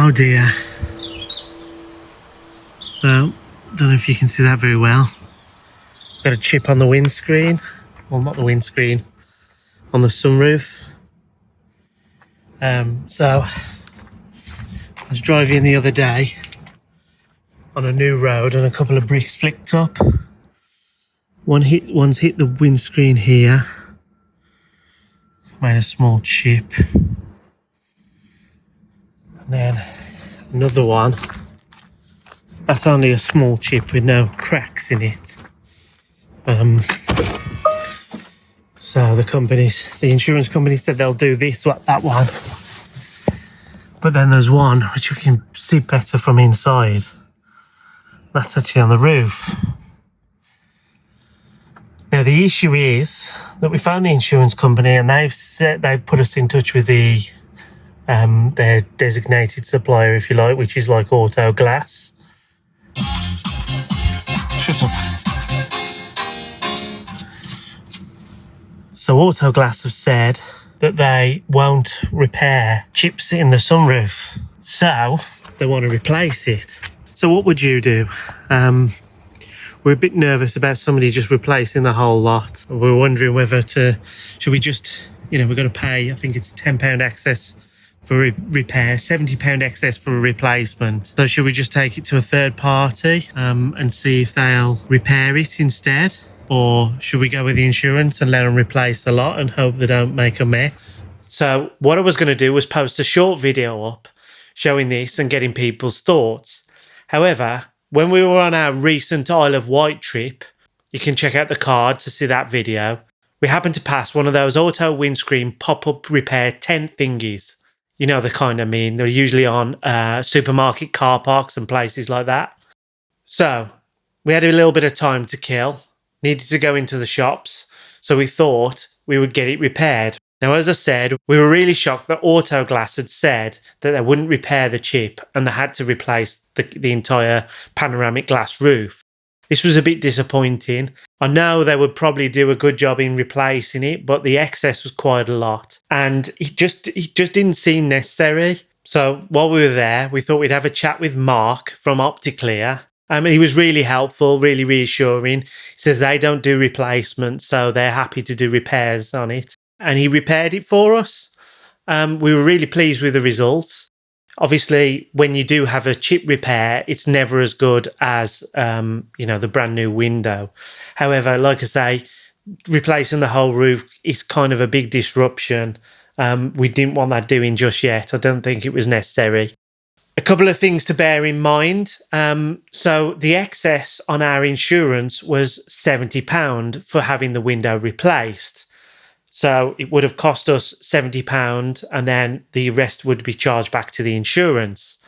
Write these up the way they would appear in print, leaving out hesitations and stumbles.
Oh dear. So, don't know if you can see that very well. Got a chip on the windscreen. Well, not the windscreen, on the sunroof. So, I was driving the other day on a new road and a couple of bricks flicked up. One's hit the windscreen here. Made a small chip. And then another one. That's only a small chip with no cracks in it. So the insurance company said they'll do that one. But then there's one which you can see better from inside. That's actually on the roof. Now the issue is that we found the insurance company and they've put us in touch with their designated supplier, if you like, which is like Auto Glass. Shut up. So Auto Glass have said that they won't repair chips in the sunroof. So they want to replace it. So what would you do? We're a bit nervous about somebody just replacing the whole lot. We're wondering whether should we just, we've got to pay, I think it's £10 excess for repair, £70 excess for a replacement. So should we just take it to a third party and see if they'll repair it instead? Or should we go with the insurance and let them replace the lot and hope they don't make a mess? So what I was going to do was post a short video up showing this and getting people's thoughts. However, when we were on our recent Isle of Wight trip, you can check out the card to see that video, we happened to pass one of those auto windscreen pop-up repair tent thingies. You know the kind I mean. They're usually on supermarket car parks and places like that. So we had a little bit of time to kill. Needed to go into the shops, so we thought we would get it repaired. Now, as I said, we were really shocked that Auto Glass had said that they wouldn't repair the chip and they had to replace the entire panoramic glass roof. This was a bit disappointing. I know they would probably do a good job in replacing it, but the excess was quite a lot and it just didn't seem necessary. So while we were there, we thought we'd have a chat with Mark from Opticlear. He was really helpful, really reassuring. He says they don't do replacements, so they're happy to do repairs on it. And he repaired it for us. We were really pleased with the results. Obviously, when you do have a chip repair, it's never as good as, the brand new window. However, like I say, replacing the whole roof is kind of a big disruption. We didn't want that doing just yet. I don't think it was necessary. A couple of things to bear in mind. So the excess on our insurance was £70 for having the window replaced. So it would have cost us £70 and then the rest would be charged back to the insurance.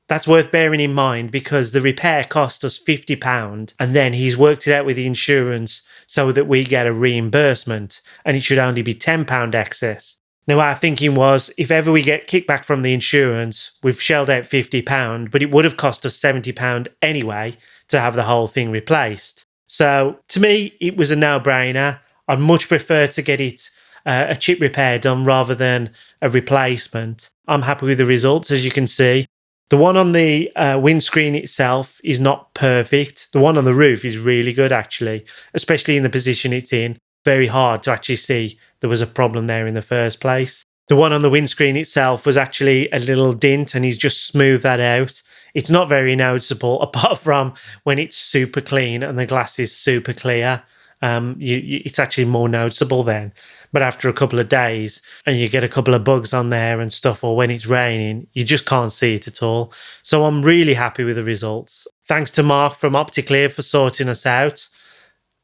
That's worth bearing in mind because the repair cost us £50 and then he's worked it out with the insurance so that we get a reimbursement and it should only be £10 excess. Now, our thinking was, if ever we get kickback from the insurance, we've shelled out £50, but it would have cost us £70 anyway to have the whole thing replaced. So, to me, it was a no-brainer. I'd much prefer to get it a chip repair done rather than a replacement. I'm happy with the results, as you can see. The one on the windscreen itself is not perfect. The one on the roof is really good, actually, especially in the position it's in. Very hard to actually see there was a problem there in the first place. The one on the windscreen itself was actually a little dent and he's just smoothed that out. It's not very noticeable apart from when it's super clean and the glass is super clear. It's actually more noticeable then. But after a couple of days and you get a couple of bugs on there and stuff, or when it's raining, you just can't see it at all. So I'm really happy with the results. Thanks to Mark from Opticlear for sorting us out.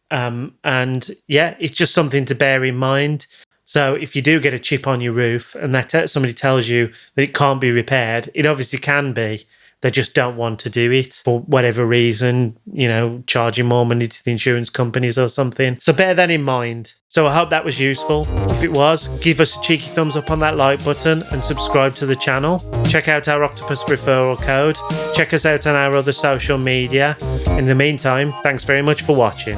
And yeah, it's just something to bear in mind. So if you do get a chip on your roof and somebody tells you that it can't be repaired, it obviously can be. They just don't want to do it for whatever reason, charging more money to the insurance companies or something. So bear that in mind. So I hope that was useful. If it was, give us a cheeky thumbs up on that like button and subscribe to the channel. Check out our Octopus referral code. Check us out on our other social media. In the meantime, thanks very much for watching.